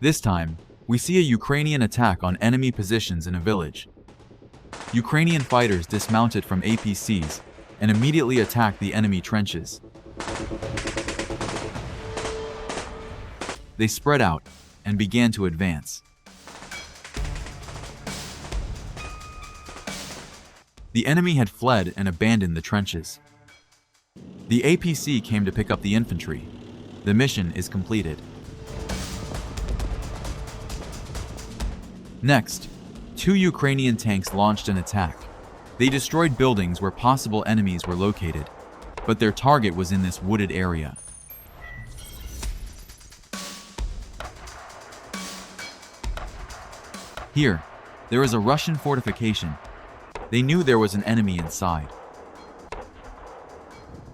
This time, we see a Ukrainian attack on enemy positions in a village. Ukrainian fighters dismounted from APCs and immediately attacked the enemy trenches. They spread out and began to advance. The enemy had fled and abandoned the trenches. The APC came to pick up the infantry. The mission is completed. Next, 2 Ukrainian tanks launched an attack. They destroyed buildings where possible enemies were located, but their target was in this wooded area. Here, there is a Russian fortification. They knew there was an enemy inside.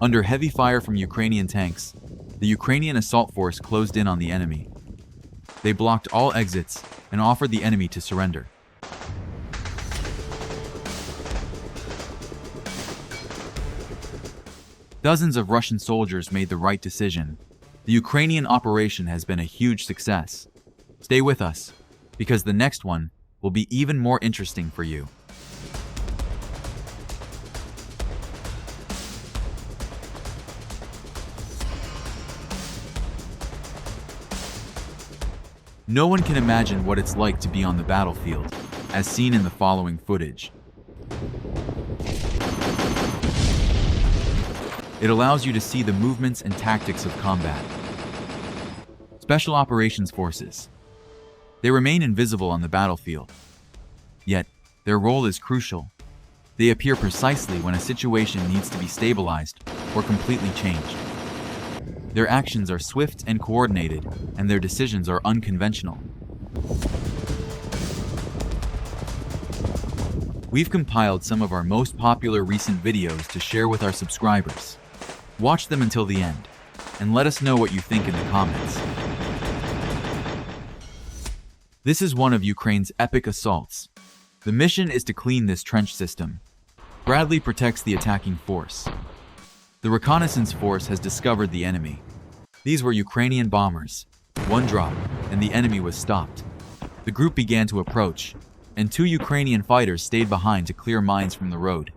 Under heavy fire from Ukrainian tanks, the Ukrainian assault force closed in on the enemy. They blocked all exits and offered the enemy to surrender. Dozens of Russian soldiers made the right decision. The Ukrainian operation has been a huge success. Stay with us, because the next one will be even more interesting for you. No one can imagine what it's like to be on the battlefield, as seen in the following footage. It allows you to see the movements and tactics of combat. Special Operations Forces. They remain invisible on the battlefield, yet their role is crucial. They appear precisely when a situation needs to be stabilized or completely changed. Their actions are swift and coordinated, and their decisions are unconventional. We've compiled some of our most popular recent videos to share with our subscribers. Watch them until the end, and let us know what you think in the comments. This is one of Ukraine's epic assaults. The mission is to clean this trench system. Bradley protects the attacking force. The reconnaissance force has discovered the enemy. These were Ukrainian bombers. One drop, and the enemy was stopped. The group began to approach, and 2 Ukrainian fighters stayed behind to clear mines from the road.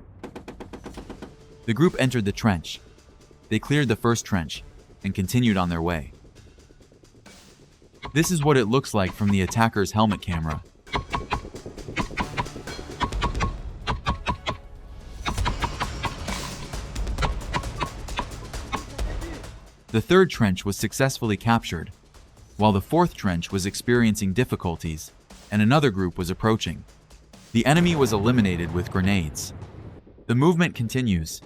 The group entered the trench. They cleared the first trench and continued on their way. This is what it looks like from the attacker's helmet camera. The third trench was successfully captured, while the fourth trench was experiencing difficulties, and another group was approaching. The enemy was eliminated with grenades. The movement continues.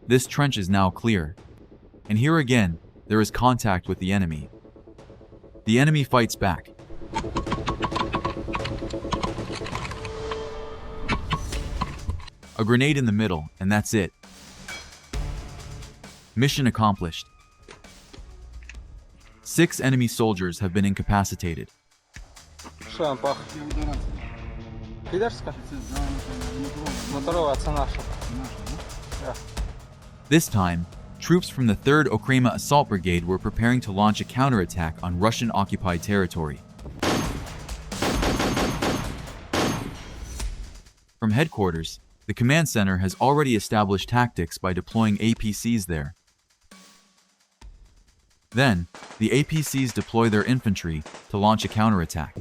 This trench is now clear. And here again, there is contact with the enemy. The enemy fights back. A grenade in the middle, and that's it. Mission accomplished. 6 enemy soldiers have been incapacitated. This time, troops from the 3rd Okrema Assault Brigade were preparing to launch a counterattack on Russian-occupied territory. From headquarters, the command center has already established tactics by deploying APCs there. Then, the APCs deploy their infantry to launch a counterattack.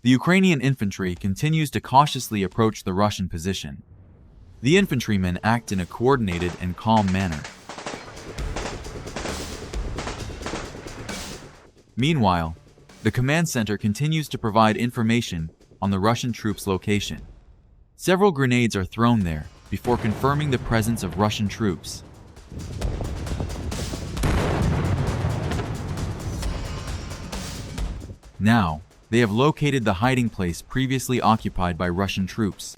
The Ukrainian infantry continues to cautiously approach the Russian position. The infantrymen act in a coordinated and calm manner. Meanwhile, the command center continues to provide information on the Russian troops' location. Several grenades are thrown there before confirming the presence of Russian troops. Now, they have located the hiding place previously occupied by Russian troops.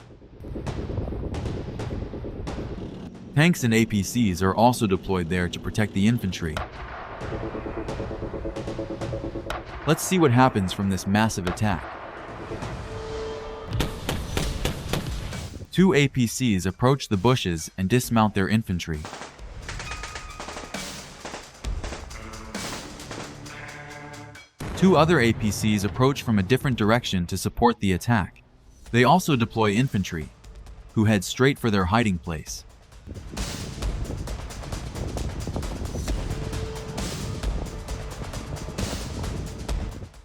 Tanks and APCs are also deployed there to protect the infantry. Let's see what happens from this massive attack. 2 APCs approach the bushes and dismount their infantry. Two other APCs approach from a different direction to support the attack. They also deploy infantry, who head straight for their hiding place.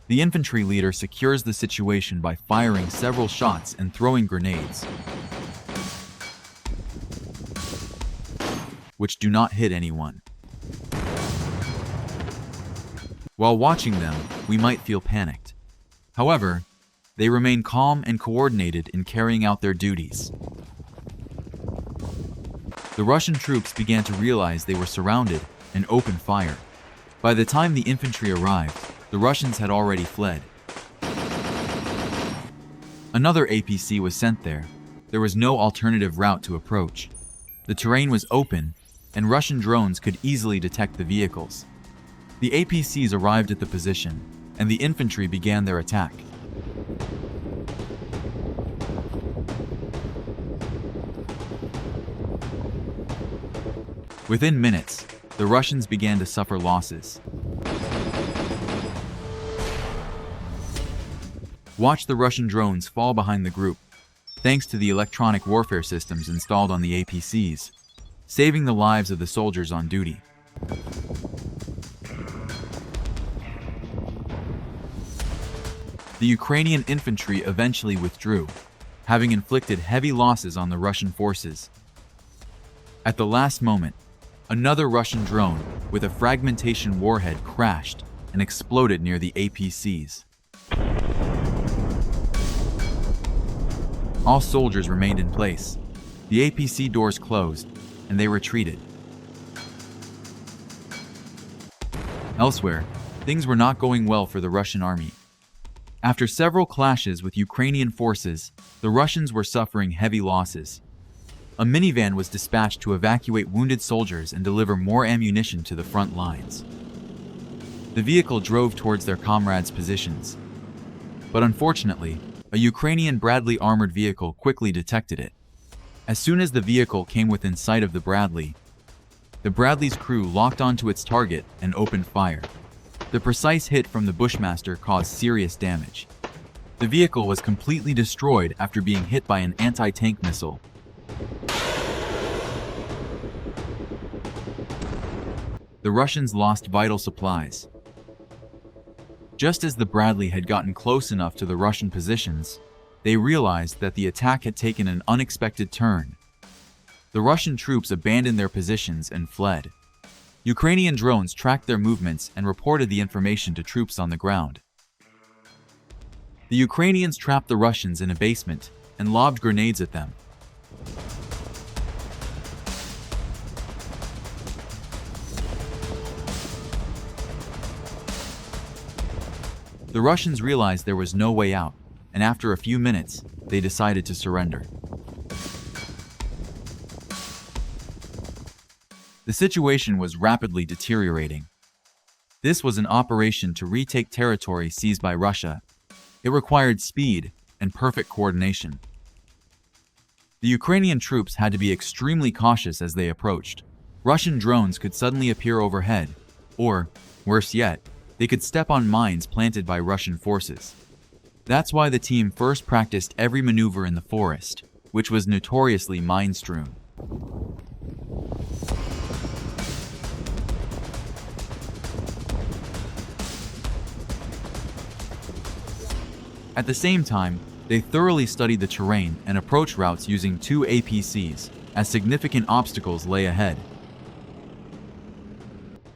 The infantry leader secures the situation by firing several shots and throwing grenades, which do not hit anyone. While watching them, we might feel panicked. However, they remain calm and coordinated in carrying out their duties. The Russian troops began to realize they were surrounded and opened fire. By the time the infantry arrived, the Russians had already fled. Another APC was sent there. There was no alternative route to approach. The terrain was open, and Russian drones could easily detect the vehicles. The APCs arrived at the position, and the infantry began their attack. Within minutes, the Russians began to suffer losses. Watch the Russian drones fall behind the group, thanks to the electronic warfare systems installed on the APCs, saving the lives of the soldiers on duty. The Ukrainian infantry eventually withdrew, having inflicted heavy losses on the Russian forces. At the last moment, another Russian drone with a fragmentation warhead crashed and exploded near the APCs. All soldiers remained in place. The APC doors closed, and they retreated. Elsewhere, things were not going well for the Russian army. After several clashes with Ukrainian forces, the Russians were suffering heavy losses. A minivan was dispatched to evacuate wounded soldiers and deliver more ammunition to the front lines. The vehicle drove towards their comrades' positions. But unfortunately, a Ukrainian Bradley armored vehicle quickly detected it. As soon as the vehicle came within sight of the Bradley's crew locked onto its target and opened fire. The precise hit from the Bushmaster caused serious damage. The vehicle was completely destroyed after being hit by an anti-tank missile. The Russians lost vital supplies. Just as the Bradley had gotten close enough to the Russian positions, they realized that the attack had taken an unexpected turn. The Russian troops abandoned their positions and fled. Ukrainian drones tracked their movements and reported the information to troops on the ground. The Ukrainians trapped the Russians in a basement and lobbed grenades at them. The Russians realized there was no way out, and after a few minutes, they decided to surrender. The situation was rapidly deteriorating. This was an operation to retake territory seized by Russia. It required speed and perfect coordination. The Ukrainian troops had to be extremely cautious as they approached. Russian drones could suddenly appear overhead, or, worse yet, they could step on mines planted by Russian forces. That's why the team first practiced every maneuver in the forest, which was notoriously mine-strewn. At the same time, they thoroughly studied the terrain and approach routes using 2 APCs, as significant obstacles lay ahead.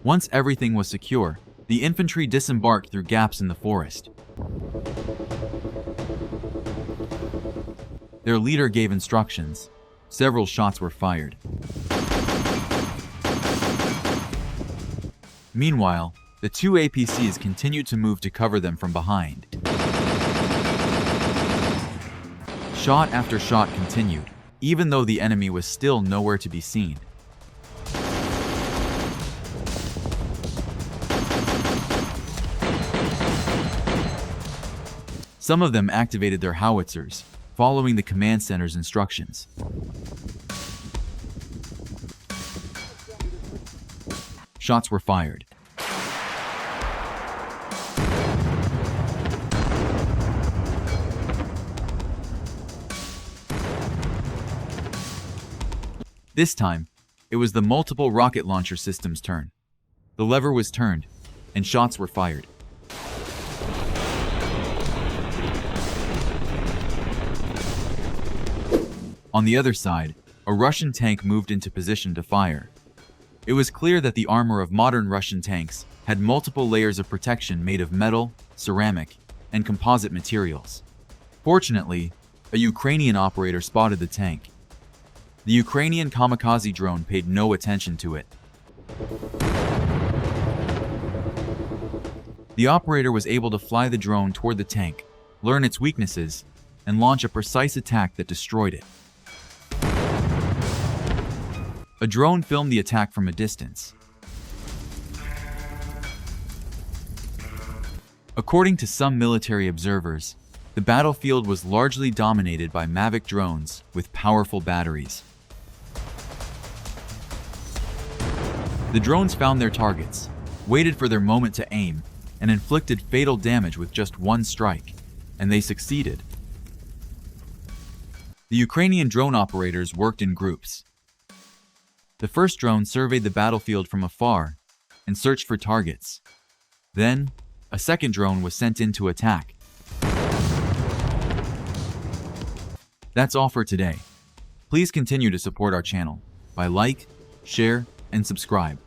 Once everything was secure, the infantry disembarked through gaps in the forest. Their leader gave instructions. Several shots were fired. Meanwhile, the 2 APCs continued to move to cover them from behind. Shot after shot continued, even though the enemy was still nowhere to be seen. Some of them activated their howitzers, following the command center's instructions. Shots were fired. This time, it was the multiple rocket launcher system's turn. The lever was turned, and shots were fired. On the other side, a Russian tank moved into position to fire. It was clear that the armor of modern Russian tanks had multiple layers of protection made of metal, ceramic, and composite materials. Fortunately, a Ukrainian operator spotted the tank. The Ukrainian kamikaze drone paid no attention to it. The operator was able to fly the drone toward the tank, learn its weaknesses, and launch a precise attack that destroyed it. A drone filmed the attack from a distance. According to some military observers, the battlefield was largely dominated by Mavic drones with powerful batteries. The drones found their targets, waited for their moment to aim, and inflicted fatal damage with just one strike, and they succeeded. The Ukrainian drone operators worked in groups. The first drone surveyed the battlefield from afar and searched for targets. Then, a second drone was sent in to attack. That's all for today. Please continue to support our channel by like, share, and subscribe.